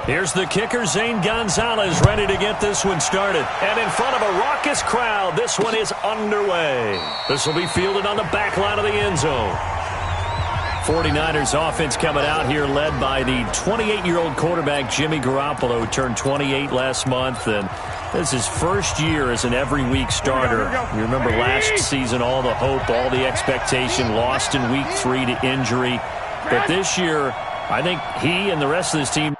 Here's the kicker, Zane Gonzalez, ready to get this one started. And in front of a raucous crowd, this one is underway. This will be fielded on the back line of the end zone. 49ers offense coming out here led by the 28-year-old quarterback Jimmy Garoppolo, who turned 28 last month, and this is his first year as an every-week starter. You remember last season, all the hope, all the expectation, lost in week 3 to injury. But this year, I think he and the rest of this team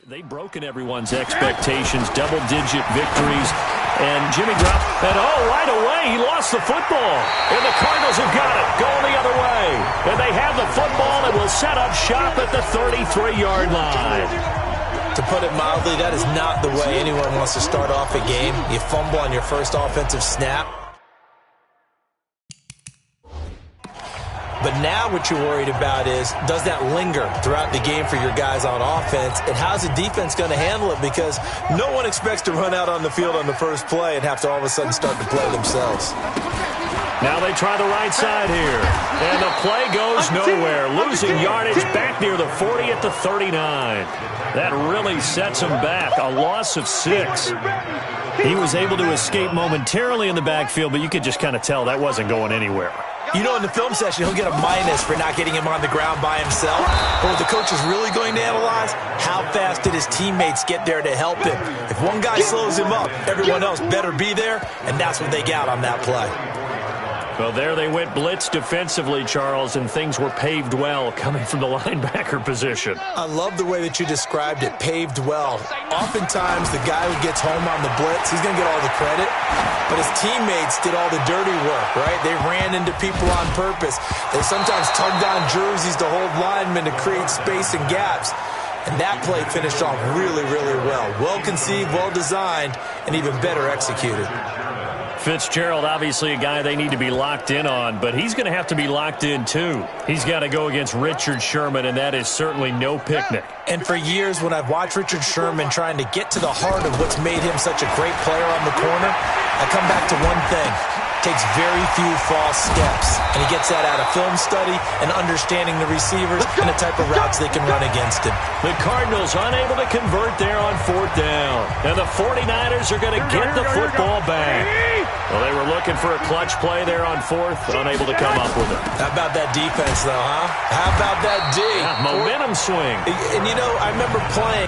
they've broken everyone's expectations, double-digit victories, and Jimmy Garoppolo, and right away, he lost the football, and the Cardinals have got it, going the other way, and they have the football and will set up shop at the 33-yard line. To put it mildly, that is not the way anyone wants to start off a game. You fumble on your first offensive snap. But now what you're worried about is, does that linger throughout the game for your guys on offense? And how's the defense going to handle it? Because no one expects to run out on the field on the first play and have to all of a sudden start to play themselves. Now they try the right side here. And the play goes nowhere. Losing yardage back near the 40 at the 39. That really sets him back. A loss of 6. He was able to escape momentarily in the backfield, but you could just kind of tell that wasn't going anywhere. You know, in the film session, he'll get a minus for not getting him on the ground by himself. But what the coach is really going to analyze, how fast did his teammates get there to help him? If one guy slows him up, everyone else better be there, and that's what they got on that play. Well, there they went blitz defensively, Charles, and things were paved well coming from the linebacker position. I love the way that you described it, paved well. Oftentimes, the guy who gets home on the blitz, he's going to get all the credit, but his teammates did all the dirty work, right? They ran into people on purpose. They sometimes tugged on jerseys to hold linemen to create space and gaps. And that play finished off really, really well. Well-conceived, well-designed, and even better executed. Fitzgerald, obviously a guy they need to be locked in on, but he's going to have to be locked in too. He's got to go against Richard Sherman, and that is certainly no picnic. And for years, when I've watched Richard Sherman trying to get to the heart of what's made him such a great player on the corner, I come back to one thing. Takes very few false steps, and he gets that out of film study and understanding the receivers and the type of routes they can run against him. The Cardinals unable to convert there on 4th down, and the 49ers are going to get the football back. Well, they were looking for a clutch play there on 4th, unable to come up with it. How about that defense, though, huh? How about that D? Yeah, momentum swing. And, you know, I remember playing.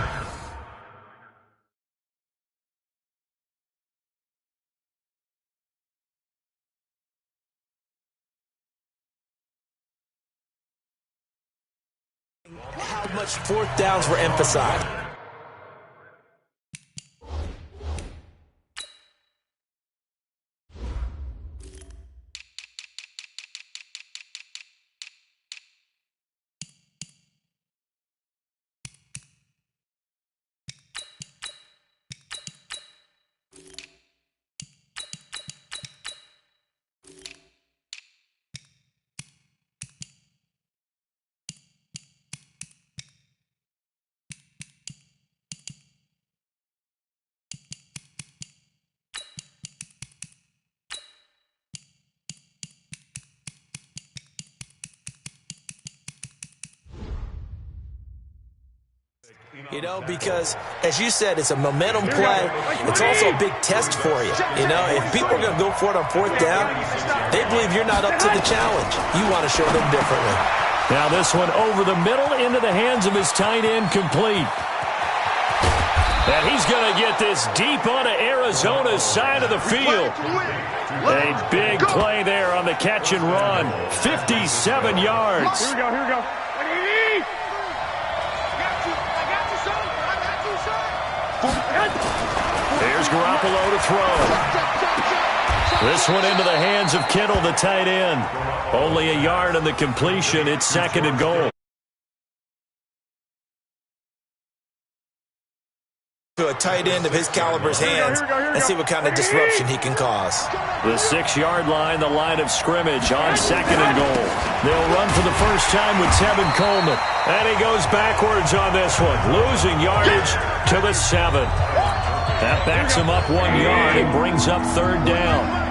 How much 4th downs were emphasized. You know, because, as you said, it's a momentum play. It's also a big test for you. You know, if people are going to go for it on 4th down, they believe you're not up to the challenge. You want to show them differently. Now this one over the middle into the hands of his tight end, complete. And he's going to get this deep onto Arizona's side of the field. A big play there on the catch and run. 57 yards. Here we go, here we go. Here's Garoppolo to throw. This one into the hands of Kittle, the tight end. Only a yard on the completion. It's 2nd and goal. To a tight end of his caliber's hands and see what kind of disruption he can cause. The 6-yard line, the line of scrimmage on 2nd and goal. They'll run for the first time with Tevin Coleman. And he goes backwards on this one, losing yardage to the 7. That backs him up 1 yard and brings up 3rd down.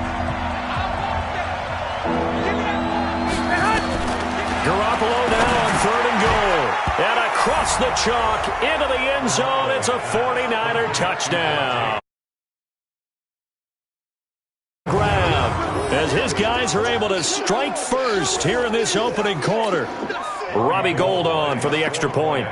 Garoppolo now on 3rd and goal. And across the chalk into the end zone. It's a 49er touchdown. Grab as his guys are able to strike first here in this opening quarter. Robbie Gould on for the extra point.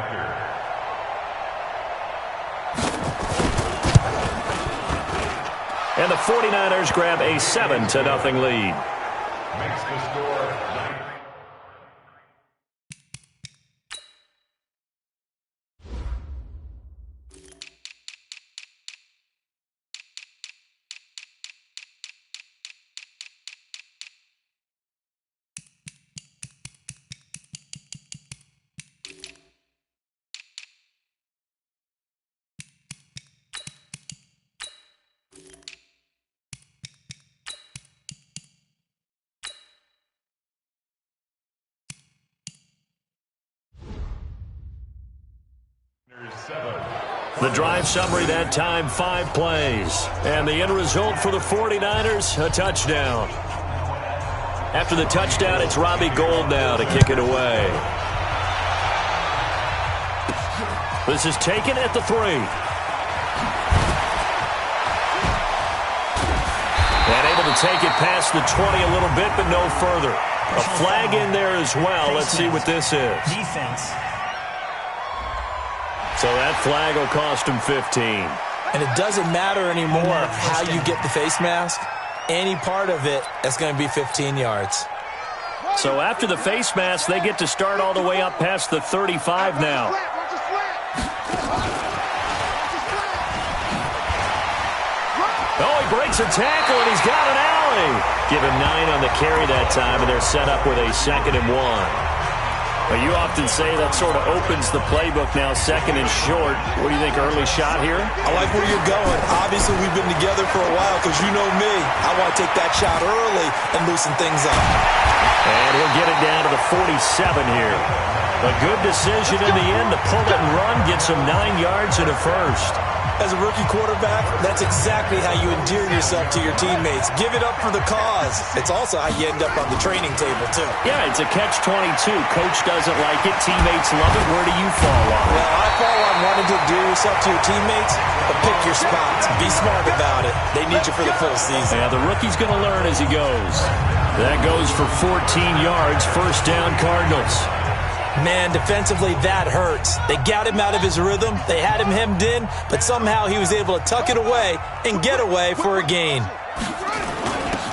And the 49ers grab a 7-0 lead. Makes the score. The drive summary that time, 5 plays. And the end result for the 49ers, a touchdown. After the touchdown, it's Robbie Gould now to kick it away. This is taken at the 3. And able to take it past the 20 a little bit, but no further. A flag in there as well. Let's see what this is. Defense. So that flag will cost him 15. And it doesn't matter anymore how you get the face mask. Any part of it, that's going to be 15 yards. So after the face mask, they get to start all the way up past the 35 now. Oh, he breaks a tackle, and he's got an alley. Give him 9 on the carry that time, and they're set up with a 2nd and 1. But you often say that sort of opens the playbook now, 2nd and short. What do you think, early shot here? I like where you're going. Obviously, we've been together for a while because you know me. I want to take that shot early and loosen things up. And he'll get it down to the 47 here. A good decision in the end to pull it and run, gets him 9 yards and a first. As a rookie quarterback, that's exactly how you endear yourself to your teammates. Give it up for the cause. It's also how you end up on the training table, too. Yeah, it's a catch-22. Coach doesn't like it. Teammates love it. Where do you fall on? Well, I fall on wanting to endear yourself to your teammates, but pick your spots. Be smart about it. They need you for the full season. Yeah, the rookie's going to learn as he goes. That goes for 14 yards. First down, Cardinals. Man, defensively, that hurts. They got him out of his rhythm. They had him hemmed in, but somehow he was able to tuck it away and get away for a gain.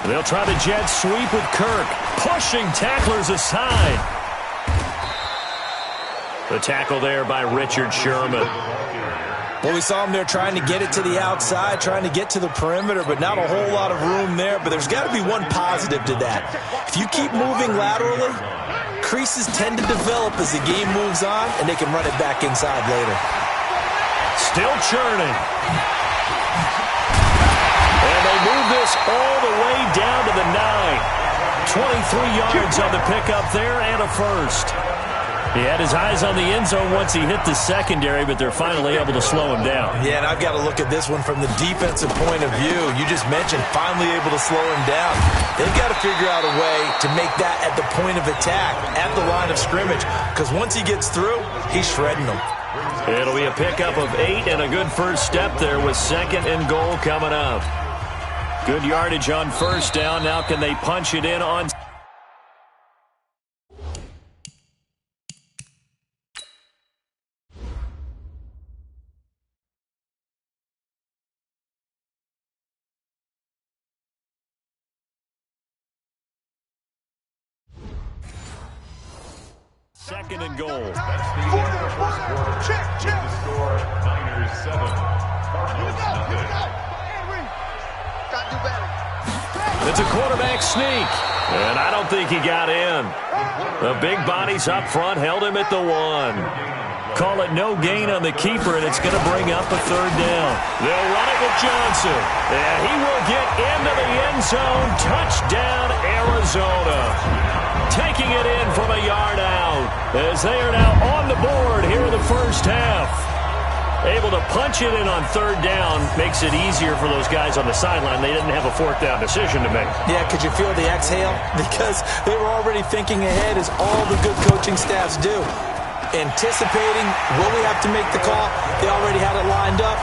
They'll try the jet sweep with Kirk, pushing tacklers aside. The tackle there by Richard Sherman. Well, we saw him there trying to get it to the outside, trying to get to the perimeter, but not a whole lot of room there. But there's got to be one positive to that. If you keep moving laterally, creases tend to develop as the game moves on, and they can run it back inside later. Still churning. And they move this all the way down to the 9. 23 yards on the pickup there and a first. He had his eyes on the end zone once he hit the secondary, but they're finally able to slow him down. Yeah, and I've got to look at this one from the defensive point of view. You just mentioned finally able to slow him down. They've got to figure out a way to make that at the point of attack, at the line of scrimmage, because once he gets through, he's shredding them. It'll be a pickup of 8 and a good first step there with 2nd and goal coming up. Good yardage on first down. Now can they punch it in on second and goal. That's the end of the first quarter. With the score, Niners 7, Cardinals nothing. It's a quarterback sneak, and I don't think he got in. The big bodies up front held him at the 1. Call it no gain on the keeper, and it's going to bring up a third down. They'll run it with Johnson, and he will get into the end zone. Touchdown, Arizona. Taking it in from a yard out as they are now on the board here in the first half. Able to punch it in on third down makes it easier for those guys on the sideline. They didn't have a fourth down decision to make. Yeah, could you feel the exhale? Because they were already thinking ahead, as all the good coaching staffs do. Anticipating, will we have to make the call? They already had it lined up,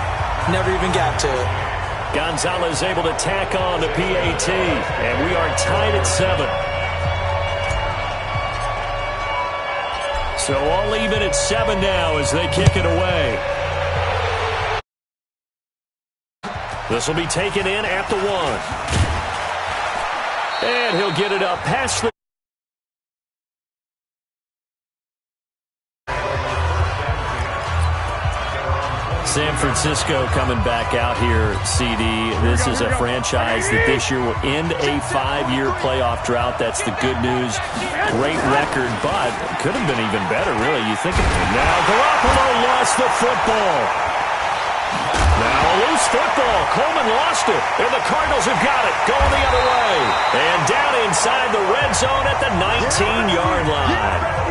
never even got to it. Gonzalez able to tack on to PAT, and we are tied at 7. So all even at 7 now as they kick it away. This will be taken in at the 1. And he'll get it up past the... San Francisco coming back out here, CD. This is a franchise that this year will end a 5-year playoff drought. That's the good news. Great record, but could have been even better, really. You think of it. Now Garoppolo lost the football. Now a loose football. Coleman lost it, and the Cardinals have got it. Going the other way. And down inside the red zone at the 19-yard line.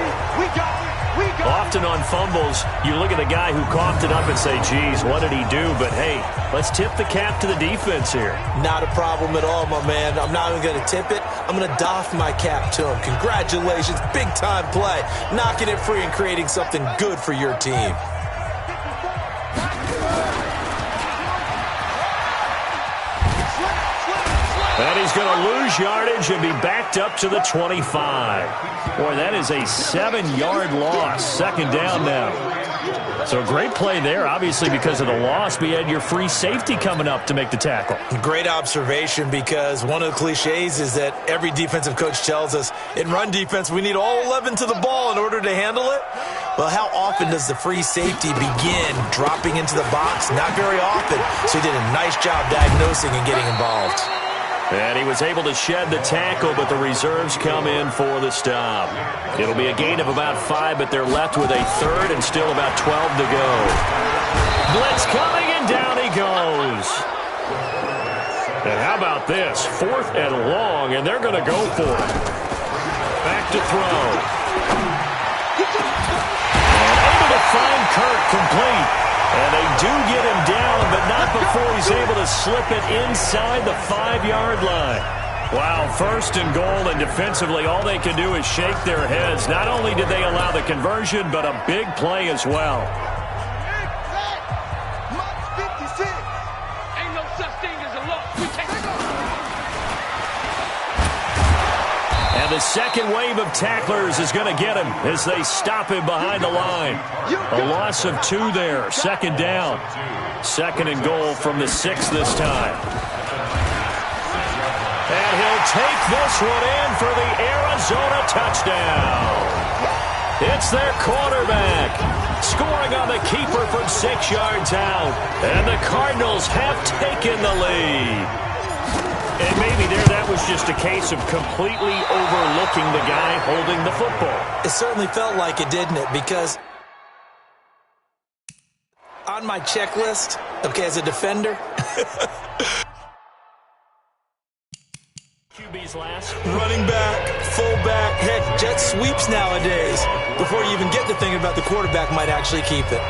Often on fumbles, you look at the guy who coughed it up and say, geez, what did he do? But, hey, let's tip the cap to the defense here. Not a problem at all, my man. I'm not even going to tip it. I'm going to doff my cap to him. Congratulations. Big-time play. Knocking it free and creating something good for your team. And he's going to lose yardage and be backed up to the 25. Boy, that is a 7-yard loss. Second down now. So great play there, obviously because of the loss. We had your free safety coming up to make the tackle. Great observation, because one of the cliches is that every defensive coach tells us in run defense we need all 11 to the ball in order to handle it. Well, how often does the free safety begin dropping into the box? Not very often. So he did a nice job diagnosing and getting involved. And he was able to shed the tackle, but the reserves come in for the stop. It'll be a gain of about 5, but they're left with a third and still about 12 to go. Blitz coming, and down he goes. And how about this? 4th and long, and they're going to go for it. Back to throw. And able to find Kirk complete. And they do get him down, but not before he's able to slip it inside the 5-yard line. Wow, 1st and goal, and defensively all they can do is shake their heads. Not only did they allow the conversion, but a big play as well. And the second wave of tacklers is going to get him as they stop him behind the line. A loss of 2 there. Second down. 2nd and goal from the 6 this time. And he'll take this one in for the Arizona touchdown. It's their quarterback scoring on the keeper from 6 yards out. And the Cardinals have taken the lead. And maybe that was just a case of completely overlooking the guy holding the football. It certainly felt like it, didn't it? Because on my checklist, okay, as a defender, QB's last. running back, fullback, heck, jet sweeps nowadays. Before you even get to thinking about the quarterback might actually keep it.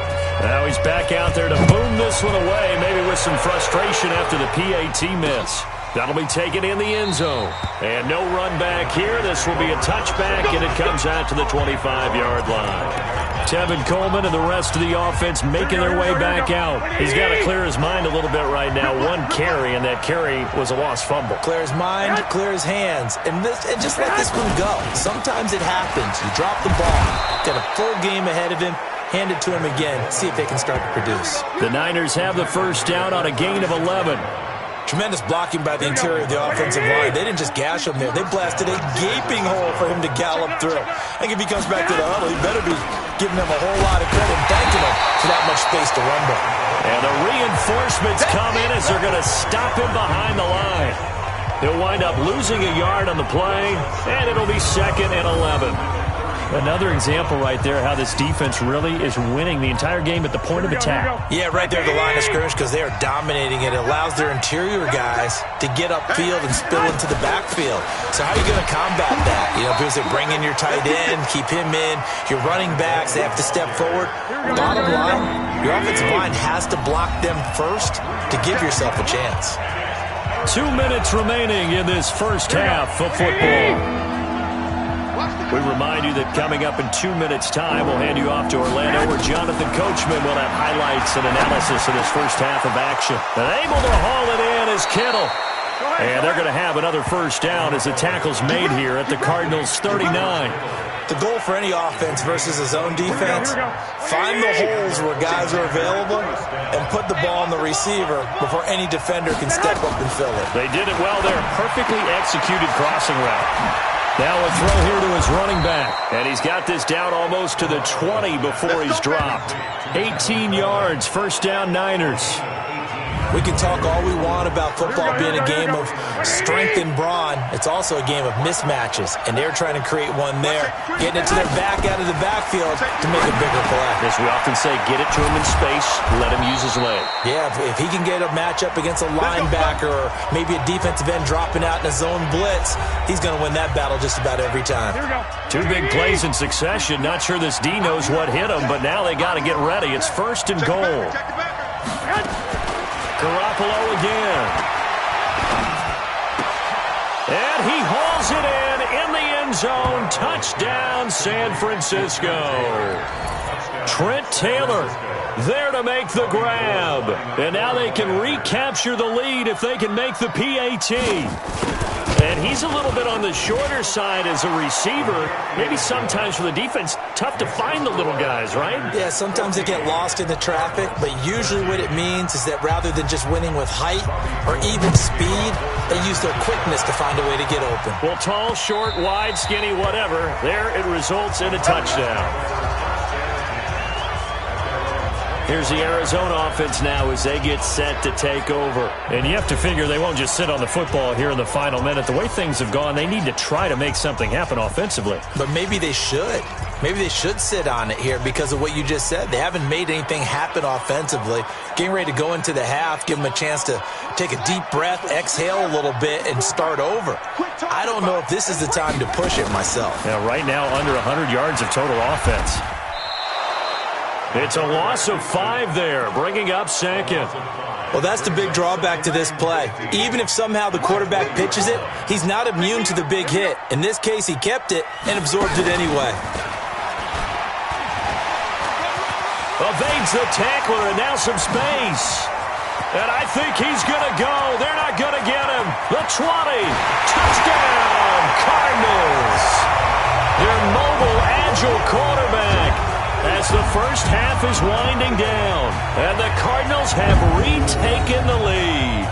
Now he's back out there to boom this one away, maybe with some frustration after the PAT miss. That'll be taken in the end zone. And no run back here. This will be a touchback, and it comes out to the 25-yard line. Tevin Coleman and the rest of the offense making their way back out. He's got to clear his mind a little bit right now. 1 carry, and that carry was a lost fumble. Clear his mind, clear his hands, and just let this one go. Sometimes it happens. You drop the ball. Got a full game ahead of him. Hand it to him again. See if they can start to produce. The Niners have the first down on a gain of 11. Tremendous blocking by the interior of the offensive line. They didn't just gash him there. They blasted a gaping hole for him to gallop through. I think if he comes back to the huddle, he better be giving them a whole lot of credit and thanking him for that much space to rumble. And the reinforcements come in as they're going to stop him behind the line. He'll wind up losing a yard on the play, and it'll be 2nd and 11. Another example right there how this defense really is winning the entire game at the point of attack. Yeah, right there at the line of scrimmage because they are dominating it. It allows their interior guys to get upfield and spill into the backfield. So how are you going to combat that? You know, because they bring in your tight end, keep him in, your running backs, they have to step forward. Bottom line, your offensive line has to block them first to give yourself a chance. 2 minutes remaining in this first half of football. We remind you that coming up in 2 minutes' time, we'll hand you off to Orlando, where Jonathan Coachman will have highlights and analysis of this first half of action. And able to haul it in is Kittle. And they're going to have another first down as the tackle's made here at the Cardinals' 39. The goal for any offense versus a zone defense, find the holes where guys are available and put the ball on the receiver before any defender can step up and fill it. They did it well there. Perfectly executed crossing route. Now a throw here to his running back. And he's got this down almost to the 20 before he's dropped. 18 yards, first down Niners. We can talk all we want about football being a game of strength and brawn. It's also a game of mismatches, and they're trying to create one there, getting it to their back out of the backfield to make a bigger play. As we often say, get it to him in space, let him use his leg. Yeah, if he can get a matchup against a linebacker or maybe a defensive end dropping out in a zone blitz, he's going to win that battle just about every time. 2 big plays in succession. Not sure this D knows what hit him, but now they got to get ready. It's 1st and goal. Garoppolo again. And he hauls it in the end zone. Touchdown, San Francisco. Trent Taylor there to make the grab. And now they can recapture the lead if they can make the PAT. And he's a little bit on the shorter side as a receiver. Maybe sometimes for the defense, tough to find the little guys, right? Yeah, sometimes they get lost in the traffic, but usually what it means is that rather than just winning with height or even speed, they use their quickness to find a way to get open. Well, tall, short, wide, skinny, whatever, there it results in a touchdown. Here's the Arizona offense now as they get set to take over. And you have to figure they won't just sit on the football here in the final minute. The way things have gone, they need to try to make something happen offensively. But maybe they should. Maybe they should sit on it here because of what you just said. They haven't made anything happen offensively. Getting ready to go into the half, give them a chance to take a deep breath, exhale a little bit, and start over. I don't know if this is the time to push it myself. Yeah, right now under 100 yards of total offense. It's a loss of 5 there, bringing up 2nd. Well, that's the big drawback to this play. Even if somehow the quarterback pitches it, he's not immune to the big hit. In this case, he kept it and absorbed it anyway. Evades the tackler, and now some space. And I think he's going to go. They're not going to get him. The 20. Touchdown, Cardinals. Their mobile, agile quarterback. As the first half is winding down, and the Cardinals have retaken the lead.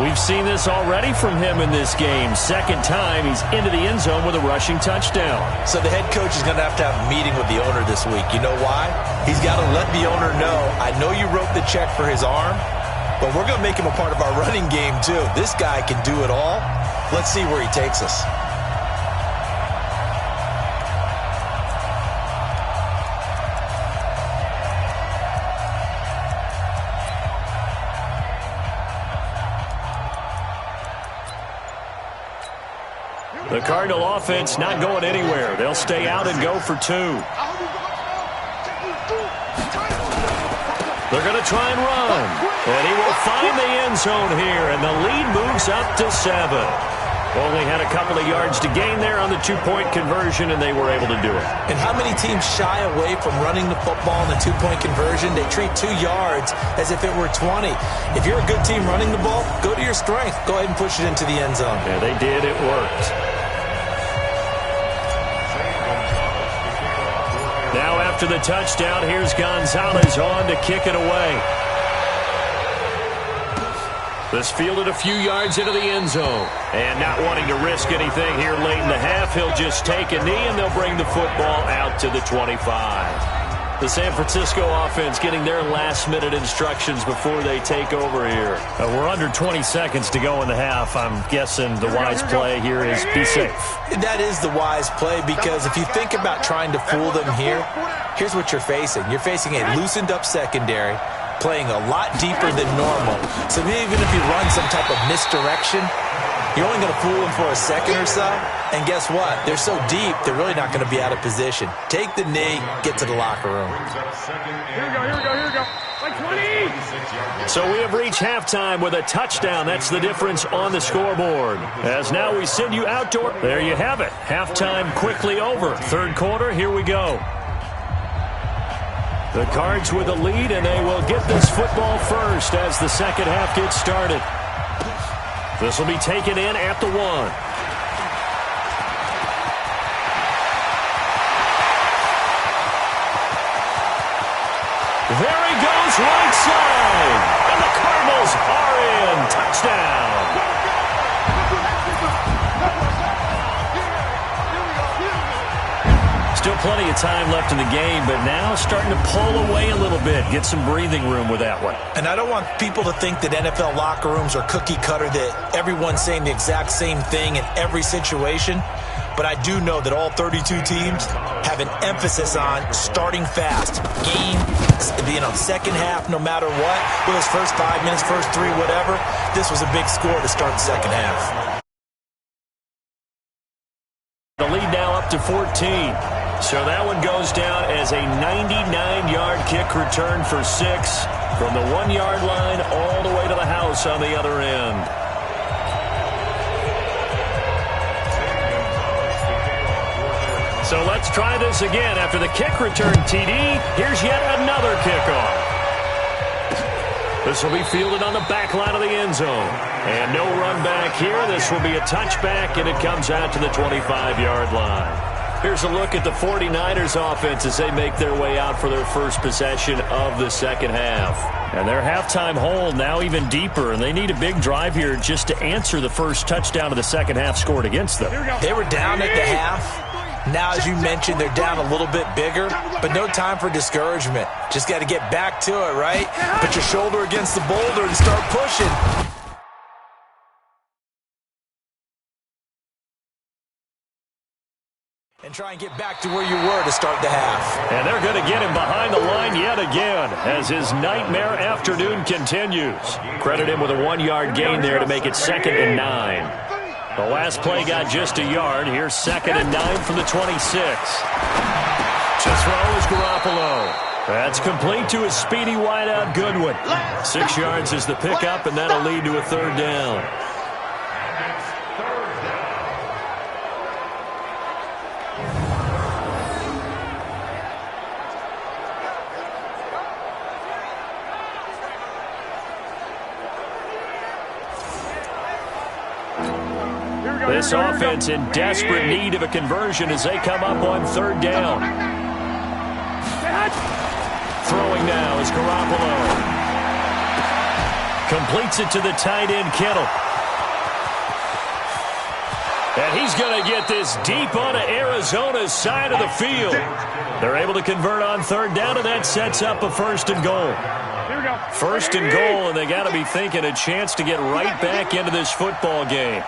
We've seen this already from him in this game. 2nd time he's into the end zone with a rushing touchdown. So the head coach is going to have a meeting with the owner this week. You know why? He's got to let the owner know, I know you wrote the check for his arm, but we're going to make him a part of our running game too. This guy can do it all. Let's see where he takes us. The Cardinal offense not going anywhere. They'll stay out and go for 2. They're going to try and run. And he will find the end zone here, and the lead moves up to 7. Only had a couple of yards to gain there on the 2-point conversion, and they were able to do it. And how many teams shy away from running the football in the 2-point conversion? They treat 2 yards as if it were 20. If you're a good team running the ball, go to your strength. Go ahead and push it into the end zone. Yeah, they did. It worked. Now after the touchdown, here's Gonzalez on to kick it away. This fielded a few yards into the end zone. And not wanting to risk anything here late in the half, he'll just take a knee, and they'll bring the football out to the 25. The San Francisco offense getting their last-minute instructions before they take over here. We're under 20 seconds to go in the half. I'm guessing the wise play here is be safe. That is the wise play, because if you think about trying to fool them here, here's what you're facing. You're facing a loosened-up secondary, playing a lot deeper than normal. So even if you run some type of misdirection, you're only going to fool them for a second or so. And guess what? They're so deep, they're really not going to be out of position. Take the knee, get to the locker room. Here we go. Like 20. So we have reached halftime with a touchdown. That's the difference on the scoreboard. As now we send you outdoor. There you have it. Halftime quickly over. Third quarter, here we go. The Cards with a lead, and they will get this football first as the second half gets started. This will be taken in at the 1. There he goes, right side. And the Cardinals are in. Touchdown. Still plenty of time left in the game, but now starting to pull away a little bit. Get some breathing room with that one. And I don't want people to think that NFL locker rooms are cookie cutter, that everyone's saying the exact same thing in every situation. But I do know that all 32 teams have an emphasis on starting fast. Game, second half, no matter what. Whether it's first 5 minutes, first 3, whatever. This was a big score to start the second half. The lead now up to 14. So that one goes down as a 99-yard kick return for 6 from the 1-yard line all the way to the house on the other end. So let's try this again. After the kick return TD, here's yet another kickoff. This will be fielded on the back line of the end zone. And no run back here. This will be a touchback, and it comes out to the 25-yard line. Here's a look at the 49ers offense as they make their way out for their first possession of the second half. And their halftime hole now even deeper, and they need a big drive here just to answer the first touchdown of the second half scored against them. They were down at the half. Now, as you mentioned, they're down a little bit bigger, but no time for discouragement. Just got to get back to it, right? Put your shoulder against the boulder and start pushing. And try and get back to where you were to start the half. And they're going to get him behind the line yet again as his nightmare afternoon continues. Credit him with a 1-yard gain there to make it 2nd and 9. The last play got just a yard. Here's 2nd and 9 from the 26. To throw is Garoppolo. That's complete to his speedy wideout Goodwin. 6 yards is the pickup, and that'll lead to a 3rd down. This offense in desperate need of a conversion as they come up on 3rd down. Throwing now is Garoppolo. Completes it to the tight end, Kittle. And he's going to get this deep onto Arizona's side of the field. They're able to convert on 3rd down, and that sets up a 1st and goal. 1st and goal, and they got to be thinking a chance to get right back into this football game.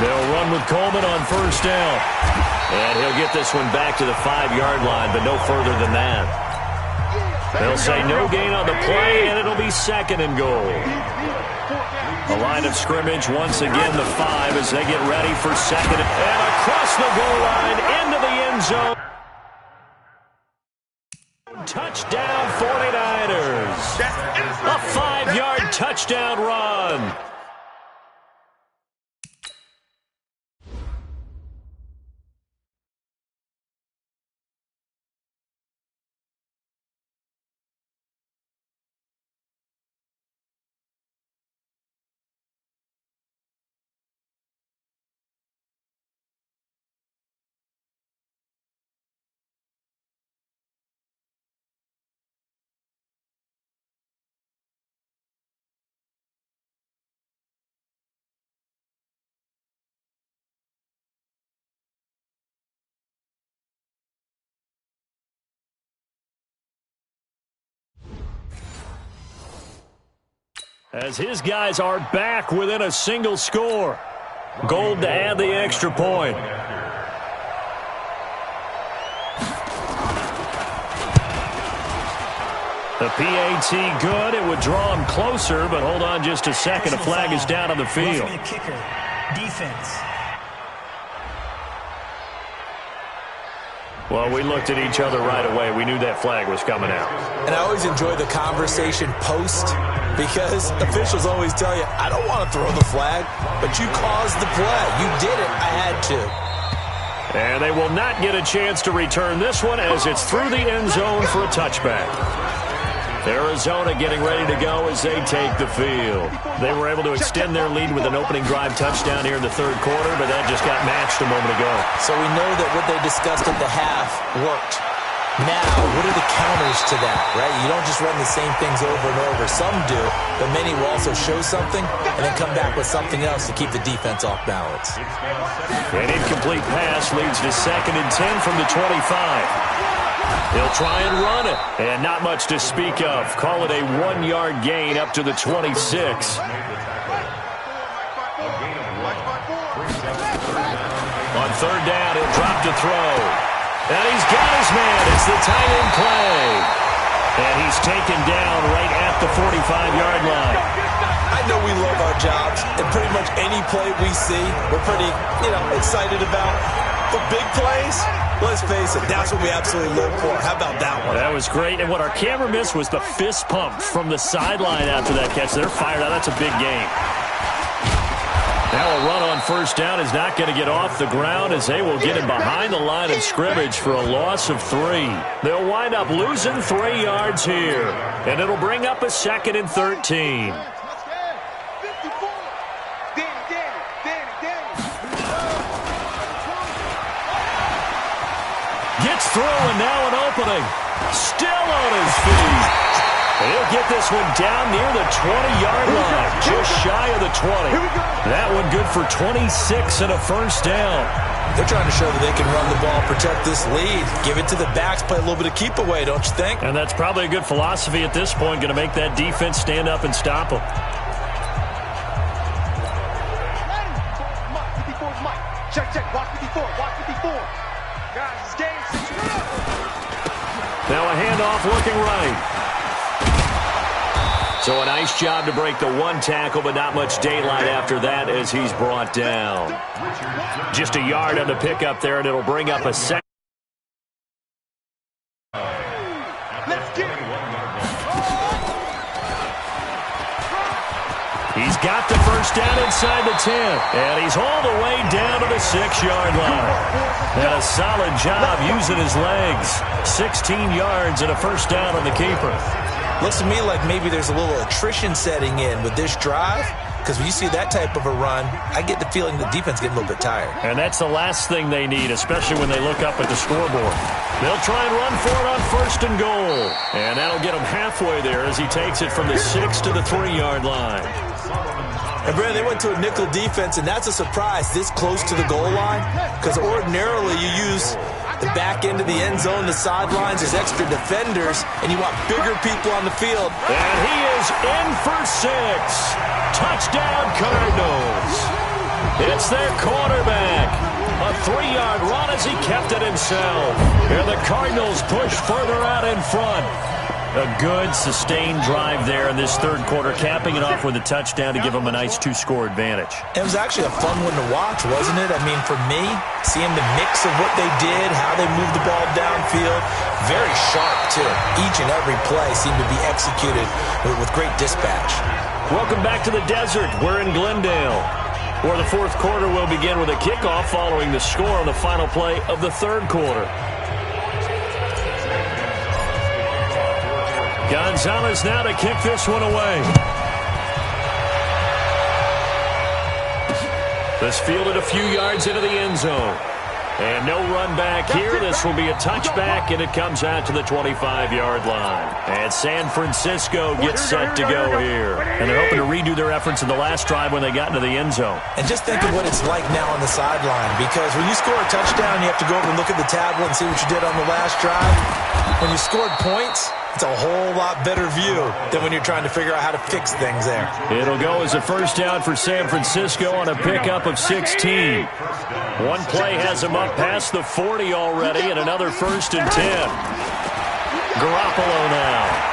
They'll run with Coleman on 1st down. And he'll get this one back to the 5-yard line, but no further than that. They'll say no gain on the play, and it'll be 2nd and goal. The line of scrimmage, once again, the 5 as they get ready for 2nd. And across the goal line, into the end zone. Touchdown, 49ers. A 5-yard touchdown run. As his guys are back within a single score. Gold to add the extra point. The PAT good. It would draw him closer, but hold on just a second. A flag is down on the field. Kicker, defense. Well, we looked at each other right away. We knew that flag was coming out. And I always enjoy the conversation post because officials always tell you, I don't want to throw the flag, but you caused the play. You did it. I had to. And they will not get a chance to return this one as it's through the end zone for a touchback. Arizona getting ready to go as they take the field. They were able to extend their lead with an opening drive touchdown here in the third quarter, but that just got matched a moment ago. So we know that what they discussed at the half worked. Now, what are the counters to that, right? You don't just run the same things over and over. Some do, but many will also show something and then come back with something else to keep the defense off balance. An incomplete pass leads to 2nd and 10 from the 25. He'll try and run it, and not much to speak of. Call it a 1-yard gain up to the 26. On third down, he'll drop to throw. And he's got his man. It's the tight end play. And he's taken down right at the 45-yard line. I know we love our jobs, and pretty much any play we see, we're pretty, excited about. But big plays, let's face it, that's what we absolutely live for. How about that one? That was great. And what our camera missed was the fist pump from the sideline after that catch. They're fired out. That's a big game. Now a run on first down is not going to get off the ground as they will get him behind the line of scrimmage for a loss of 3. They'll wind up losing 3 yards here. And it'll bring up a 2nd and 13. Gets through and now an opening. Still on his feet. And he'll get this one down near the 20-yard line. Just shy of the 20. That one good for 26 and a first down. They're trying to show that they can run the ball, protect this lead. Give it to the backs, play a little bit of keep away, don't you think? And that's probably a good philosophy at this point. Going to make that defense stand up and stop them. Check, watch 54, watch 54. Guys, this game. Now a handoff looking right. So a nice job to break the 1 tackle, but not much daylight after that as he's brought down. Just a yard on the pickup there, and it'll bring up a 2nd. He's got the first down inside the 10, and he's all the way down to the 6-yard line. And a solid job using his legs. 16 yards and a first down on the keeper. Looks to me like maybe there's a little attrition setting in with this drive, because when you see that type of a run, I get the feeling the defense getting a little bit tired. And that's the last thing they need, especially when they look up at the scoreboard. They'll try and run for it on 1st and goal. And that'll get him halfway there as he takes it from the 6 to the 3-yard line. And, Brandon, they went to a nickel defense, and that's a surprise this close to the goal line, because ordinarily you use the back end of the end zone, the sidelines as extra defenders, and you want bigger people on the field. And he is in for 6. Touchdown, Cardinals. It's their quarterback. A 3-yard run as he kept it himself. And the Cardinals push further out in front. A good, sustained drive there in this third quarter, capping it off with a touchdown to give them a nice 2-score advantage. It was actually a fun one to watch, wasn't it? I mean, for me, seeing the mix of what they did, how they moved the ball downfield, very sharp, too. Each and every play seemed to be executed with great dispatch. Welcome back to the desert. We're in Glendale, where the fourth quarter will begin with a kickoff following the score on the final play of the third quarter. Gonzalez now to kick this one away. This fielded a few yards into the end zone. And no run back here. This will be a touchback, and it comes out to the 25-yard line. And San Francisco gets set to go here. And they're hoping to redo their efforts in the last drive when they got into the end zone. And just think of what it's like now on the sideline, because when you score a touchdown, you have to go over and look at the tablet and see what you did on the last drive. When you scored points, It's a whole lot better view than when you're trying to figure out how to fix things there. It'll go as a first down for San Francisco on a pickup of 16. One play has him up past the 40 already, and another 1st and 10. Garoppolo now.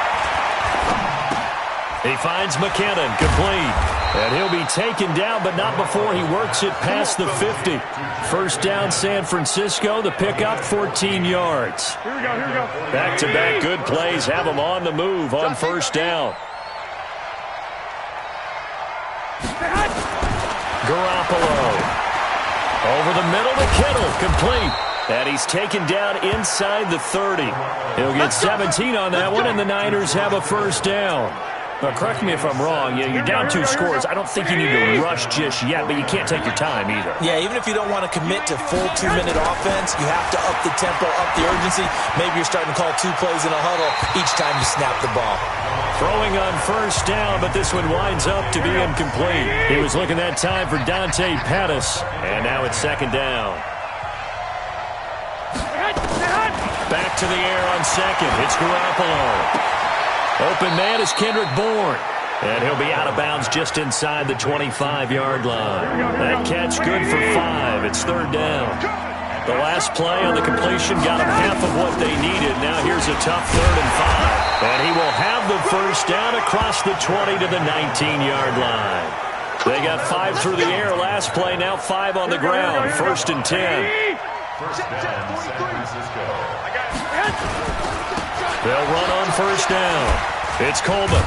He finds McKinnon, complete. And he'll be taken down, but not before he works it past the 50. First down, San Francisco. The pickup, 14 yards. Here we go. Back-to-back good plays have him on the move on first down. Garoppolo. Over the middle to Kittle, complete. And he's taken down inside the 30. He'll get 17 on that one, and the Niners have a first down. Now, correct me if I'm wrong. You're down 2 scores. I don't think you need to rush just yet, but you can't take your time either. Yeah, even if you don't want to commit to full 2-minute offense, you have to up the tempo, up the urgency. Maybe you're starting to call 2 plays in a huddle each time you snap the ball. Throwing on first down, but this one winds up to be incomplete. He was looking that time for Dante Pettis, and now it's second down. Back to the air on second. It's Garoppolo. Open man is Kendrick Bourne. And he'll be out of bounds just inside the 25-yard line. That catch good for 5. It's third down. The last play on the completion got him half of what they needed. Now here's a tough 3rd and 5. And he will have the first down across the 20 to the 19-yard line. They got 5 through the air last play, now 5 on the ground. 1st and 10. First down, San Francisco. They'll run on first down. It's Coleman.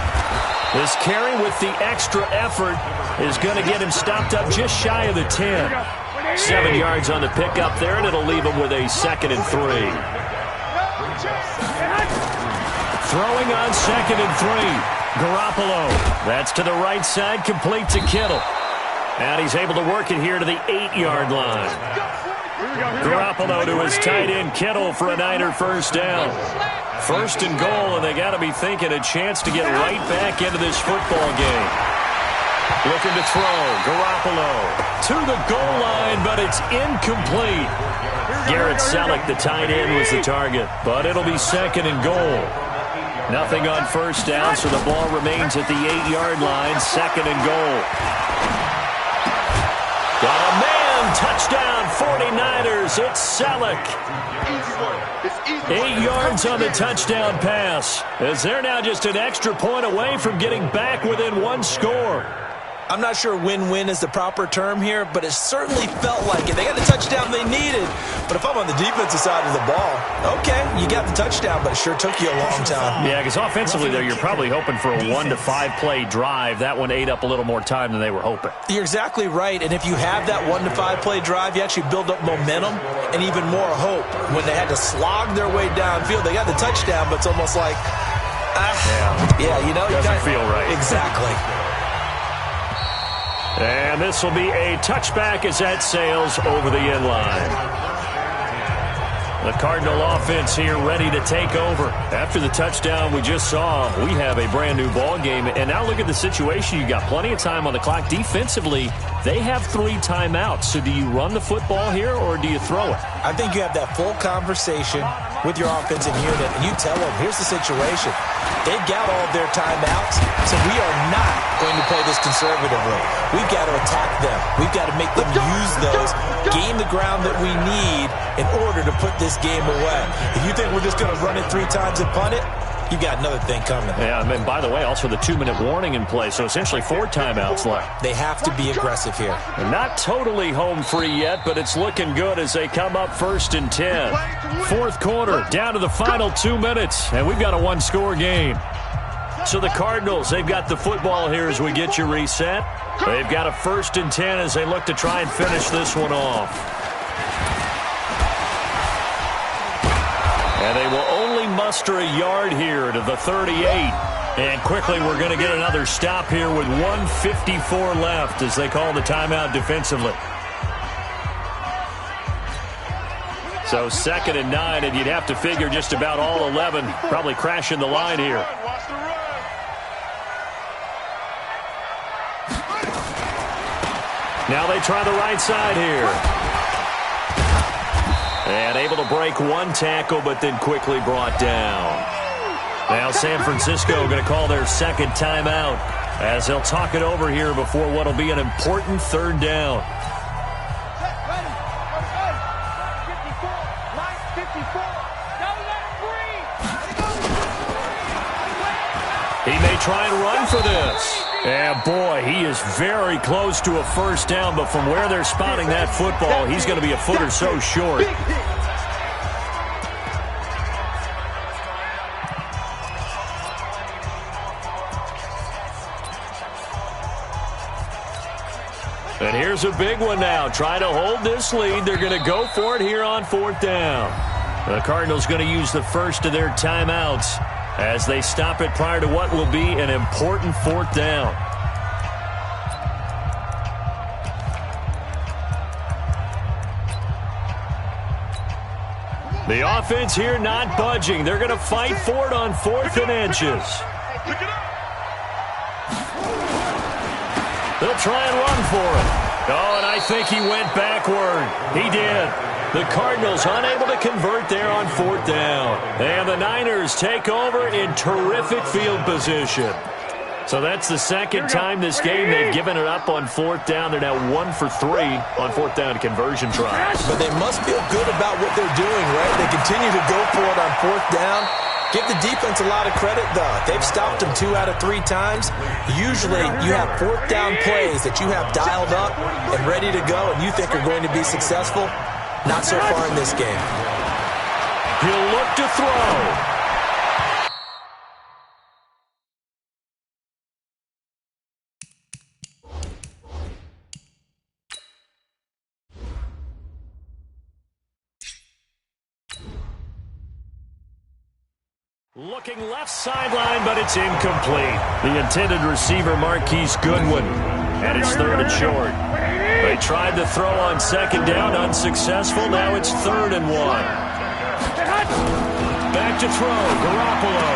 This carry with the extra effort is going to get him stopped up just shy of the 10. 7 yards on the pickup there, and it'll leave him with a 2nd and 3. Throwing on 2nd and 3. Garoppolo. That's to the right side, complete to Kittle. And he's able to work it here to the 8-yard line. Garoppolo to his tight end Kittle for a Niner first down. 1st and goal, and they got to be thinking a chance to get right back into this football game. Looking to throw. Garoppolo to the goal line, but it's incomplete. Garrett Selleck, the tight end, was the target, but it'll be 2nd and goal. Nothing on first down, so the ball remains at the 8-yard line. 2nd and goal. Got a man, touchdown, 49ers. It's Selleck. 8 yards on the touchdown pass, as they're now just an extra point away from getting back within 1 score. I'm not sure win-win is the proper term here, but it certainly felt like it. They got the touchdown they needed, but if I'm on the defensive side of the ball, okay, you got the touchdown, but it sure took you a long time. Yeah, because offensively there, you're probably hoping for a 1 to 5 play drive. That one ate up a little more time than they were hoping. You're exactly right, and if you have that 1 to 5 play drive, you actually build up momentum and even more hope. When they had to slog their way downfield, they got the touchdown, but it's almost like, doesn't feel right. Exactly. And this will be a touchback as that sails over the end line. The Cardinal offense here ready to take over. After the touchdown we just saw, we have a brand new ball game. And now look at the situation. You got plenty of time on the clock. Defensively, they have 3 timeouts. So do you run the football here or do you throw it? I think you have that full conversation with your offensive unit, and you tell them, here's the situation. They've got all of their timeouts, so we are not going to play this conservatively. We've got to attack them. We've got to make them use those, gain the ground that we need in order to put this game away. If you think we're just going to run it 3 times and punt it, you got another thing coming. Yeah, and by the way, also the 2-minute warning in play, so essentially 4 timeouts left. They have to be aggressive here. And not totally home free yet, but it's looking good as they come up 1st and 10. 4th quarter, down to the final 2 minutes, and we've got a 1-score game. So the Cardinals, they've got the football here as we get you reset. They've got a 1st and 10 as they look to try and finish this one off. And they will only muster a yard here to the 38. And quickly we're going to get another stop here with 1:54 left as they call the timeout defensively. So 2nd and 9, and you'd have to figure just about all 11 probably crashing the line here. Now they try the right side here. And able to break 1 tackle, but then quickly brought down. Now San Francisco going to call their second timeout as they'll talk it over here before what will be an important third down. He may try and run for this. And boy, he is very close to a first down, but from where they're spotting that football, he's going to be a foot or so short. And here's a big one now. Trying to hold this lead. They're going to go for it here on fourth down. The Cardinals going to use the first of their timeouts as they stop it prior to what will be an important fourth down. The offense here not budging. They're going to fight for it on 4th and inches. They'll try and run for it. Oh, and I think he went backward. He did. The Cardinals unable to convert there on 4th down. And the Niners take over in terrific field position. So that's the second time this game they've given it up on 4th down. They're now 1 for 3 on 4th down conversion tries. But they must feel good about what they're doing, right? They continue to go for it on 4th down. Give the defense a lot of credit, though. They've stopped them 2 out of 3 times. Usually, you have 4th down plays that you have dialed up and ready to go and you think are going to be successful. Not so far in this game. He'll look to throw. Looking left sideline, but it's incomplete. The intended receiver, Marquise Goodwin, and it's 3rd and short. They tried to throw on 2nd down, unsuccessful. Now it's 3rd and 1. Back to throw, Garoppolo.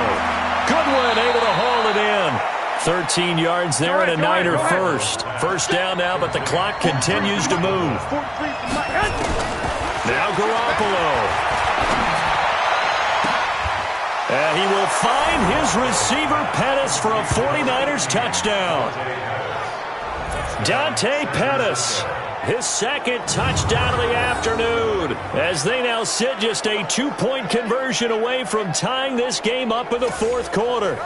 Goodwin able to haul it in. 13 yards there and a Niner first. First down now, but the clock continues to move. Now Garoppolo. And he will find his receiver, Pettis, for a 49ers touchdown. Dante Pettis, his 2nd touchdown of the afternoon, as they now sit just a 2-point conversion away from tying this game up in the 4th quarter.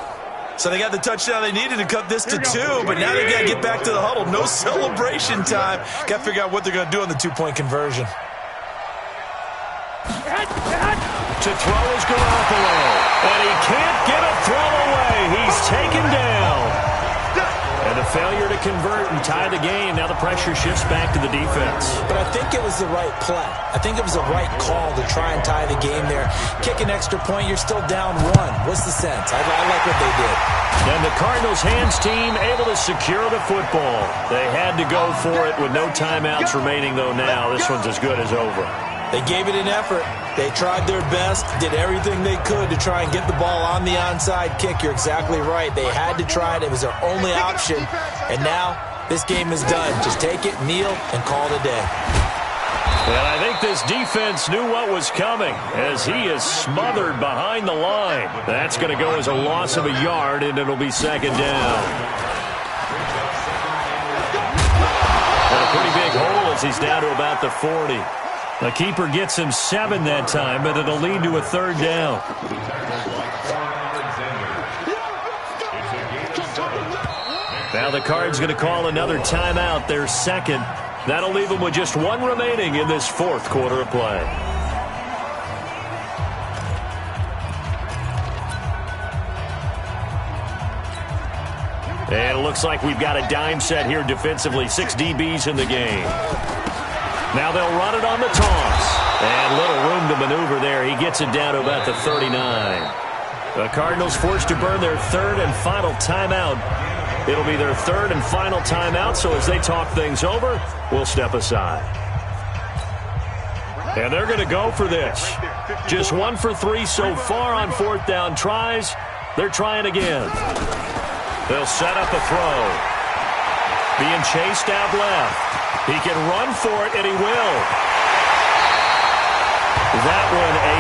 So they got the touchdown they needed to cut this to 2, but now they got to get back to the huddle. No celebration time. Got to figure out what they're going to do on the 2-point conversion. To throw is Garoppolo, and he can't get a throw away. He's taken down. And a failure to convert and tie the game. Now the pressure shifts back to the defense. But I think it was the right play. I think it was the right call to try and tie the game there. Kick an extra point, you're still down 1. What's the sense? I like what they did. And the Cardinals hands team able to secure the football. They had to go for it with no timeouts remaining, though now. This one's as good as over. They gave it an effort. They tried their best, did everything they could to try and get the ball on the onside kick. You're exactly right. They had to try it. It was their only option. And now this game is done. Just take it, kneel, and call it a day. And I think this defense knew what was coming as he is smothered behind the line. That's going to go as a loss of a yard, and it'll be 2nd down. And a pretty big hole as he's down to about the 40. The keeper gets him 7 that time, but it'll lead to a 3rd down. Now the Cards going to call another timeout, their 2nd. That'll leave them with just 1 remaining in this 4th quarter of play. And it looks like we've got a dime set here defensively. 6 DBs in the game. Now they'll run it on the toss. And little room to maneuver there. He gets it down to about the 39. The Cardinals forced to burn their 3rd and final timeout. It'll be their 3rd and final timeout, so as they talk things over, we'll step aside. And they're going to go for this. Just 1 for 3 so far on 4th down tries. They're trying again. They'll set up a throw. Being chased out left. He can run for it, and he will. That one a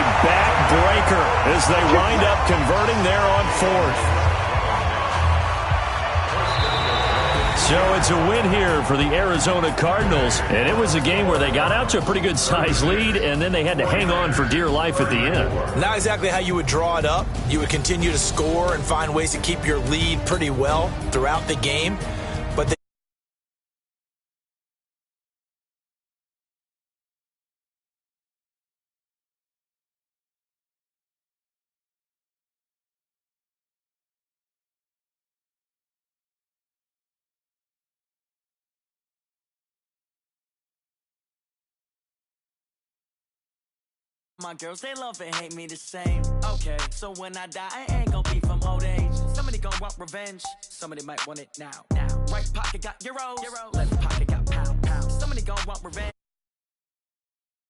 breaker as they wind up converting there on fourth. So it's a win here for the Arizona Cardinals, and it was a game where they got out to a pretty good size lead, and then they had to hang on for dear life at the end. Not exactly how you would draw it up. You would continue to score and find ways to keep your lead pretty well throughout the game, but they My girls, they love and hate me the same. Okay, so when I die, I ain't gonna be from old age. Somebody gonna want revenge. Somebody might want it now. Right pocket got euros. Left pocket got pound. Somebody gonna want revenge.